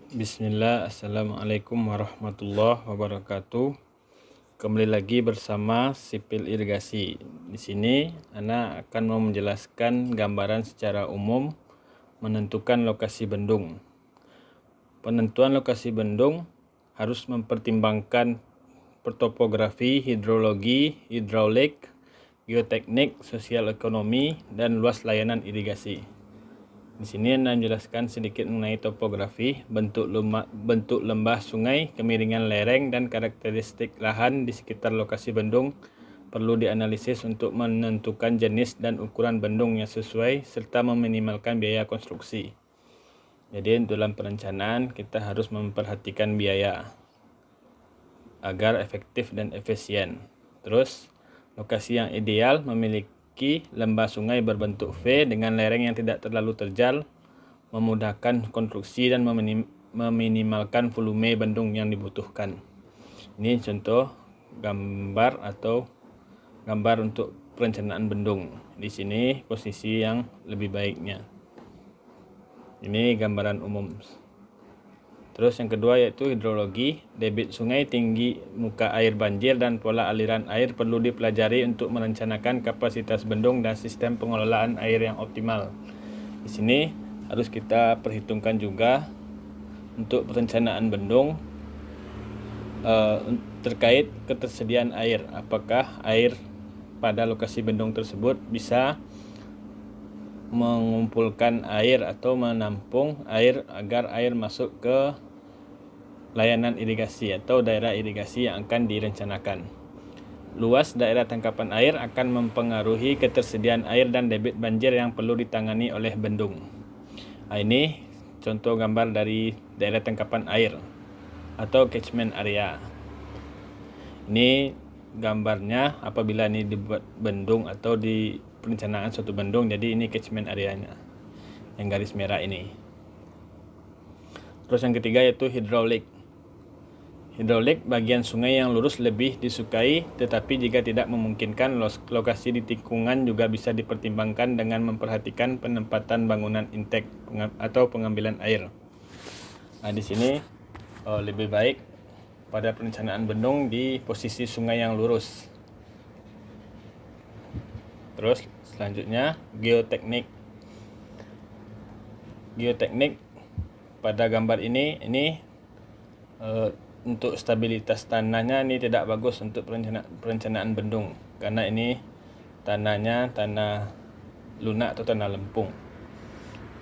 Bismillah, Assalamualaikum warahmatullahi wabarakatuh. Kembali lagi bersama Sipil Irigasi. Di sini Ana akan mau menjelaskan gambaran secara umum menentukan lokasi bendung. Penentuan lokasi bendung harus mempertimbangkan topografi, hidrologi, hidraulik, geoteknik, sosial ekonomi, dan luas layanan irigasi. Di sini Anda menjelaskan sedikit mengenai topografi, bentuk lembah sungai, kemiringan lereng, dan karakteristik lahan di sekitar lokasi bendung perlu dianalisis untuk menentukan jenis dan ukuran bendung yang sesuai serta meminimalkan biaya konstruksi. Jadi dalam perencanaan kita harus memperhatikan biaya agar efektif dan efisien. Terus, lokasi yang ideal memiliki lembah sungai berbentuk V dengan lereng yang tidak terlalu terjal, memudahkan konstruksi dan meminimalkan volume bendung yang dibutuhkan. Ini contoh gambar untuk perencanaan bendung. Di sini posisi yang lebih baiknya. Ini gambaran umum. Terus yang kedua yaitu hidrologi, debit sungai, tinggi muka air banjir, dan pola aliran air perlu dipelajari untuk merencanakan kapasitas bendung dan sistem pengelolaan air yang optimal. Di sini harus kita perhitungkan juga untuk perencanaan bendung terkait ketersediaan air. Apakah air pada lokasi bendung tersebut bisa mengumpulkan air atau menampung air agar air masuk ke layanan irigasi atau daerah irigasi yang akan direncanakan. Luas daerah tangkapan air akan mempengaruhi ketersediaan air dan debit banjir yang perlu ditangani oleh bendung. Ini contoh gambar dari daerah tangkapan air atau catchment area. Ini gambarnya apabila ini dibuat bendung atau di perencanaan suatu bendung, jadi ini catchment areanya yang garis merah ini. Terus yang ketiga yaitu hidraulik. Hidraulik, bagian sungai yang lurus lebih disukai, tetapi jika tidak memungkinkan, lokasi di tikungan juga bisa dipertimbangkan dengan memperhatikan penempatan bangunan intake atau pengambilan air. Nah, di sini lebih baik pada perencanaan bendung di posisi sungai yang lurus. Terus selanjutnya geoteknik. Geoteknik pada gambar ini untuk stabilitas tanahnya ini tidak bagus untuk perencanaan bendung karena ini tanahnya tanah lunak atau tanah lempung.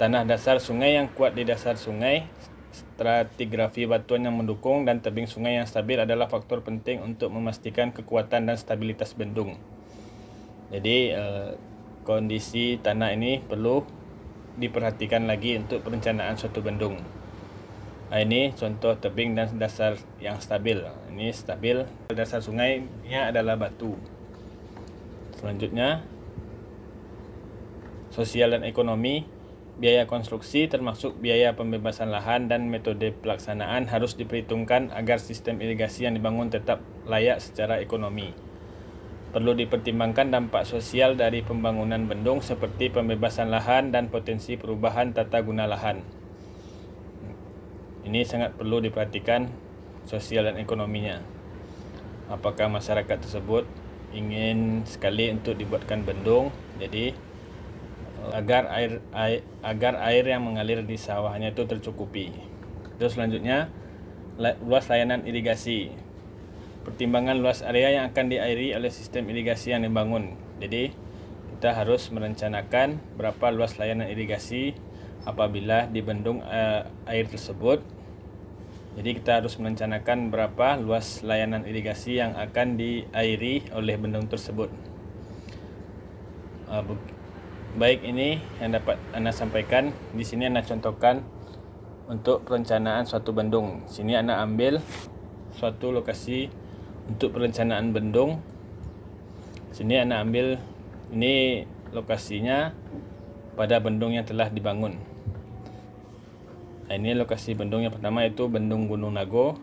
Tanah dasar sungai yang kuat di dasar sungai, stratigrafi batuan yang mendukung, dan tebing sungai yang stabil adalah faktor penting untuk memastikan kekuatan dan stabilitas bendung. Jadi kondisi tanah ini perlu diperhatikan lagi untuk perencanaan suatu bendung. Ini contoh tebing dan dasar yang stabil. Ini stabil, dasar sungainya adalah batu. Selanjutnya, sosial dan ekonomi. Biaya konstruksi termasuk biaya pembebasan lahan dan metode pelaksanaan harus diperhitungkan agar sistem irigasi yang dibangun tetap layak secara ekonomi. Perlu dipertimbangkan dampak sosial dari pembangunan bendung seperti pembebasan lahan dan potensi perubahan tata guna lahan. Ini sangat perlu diperhatikan sosial dan ekonominya. Apakah masyarakat tersebut ingin sekali untuk dibuatkan bendung, jadi agar air yang mengalir di sawahnya itu tercukupi. Terus selanjutnya, luas layanan irigasi. Pertimbangan luas area yang akan diairi oleh sistem irigasi yang dibangun. Jadi kita harus merencanakan berapa luas layanan irigasi apabila dibendung air tersebut. Jadi kita harus merencanakan berapa luas layanan irigasi yang akan diairi oleh bendung tersebut. Baik, ini yang dapat Anda sampaikan. Di sini Anda contohkan untuk perencanaan suatu bendung. Sini Anda ambil suatu lokasi untuk perencanaan bendung. Sini Anda ambil ini lokasinya pada bendung yang telah dibangun. Ini lokasi bendung yang pertama yaitu Bendung Gunung Nago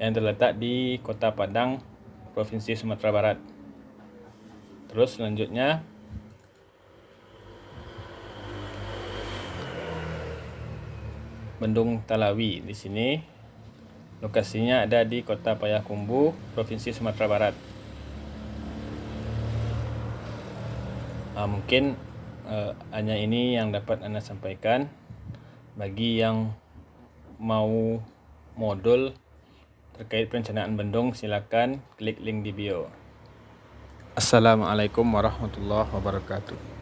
yang terletak di Kota Padang, Provinsi Sumatera Barat. Terus selanjutnya Bendung Talawi. Di sini lokasinya ada di Kota Payakumbuh, Provinsi Sumatera Barat. Mungkin hanya ini yang dapat Anda sampaikan. Bagi yang mau modul terkait perencanaan bendung, silakan klik link di bio. Assalamualaikum warahmatullahi wabarakatuh.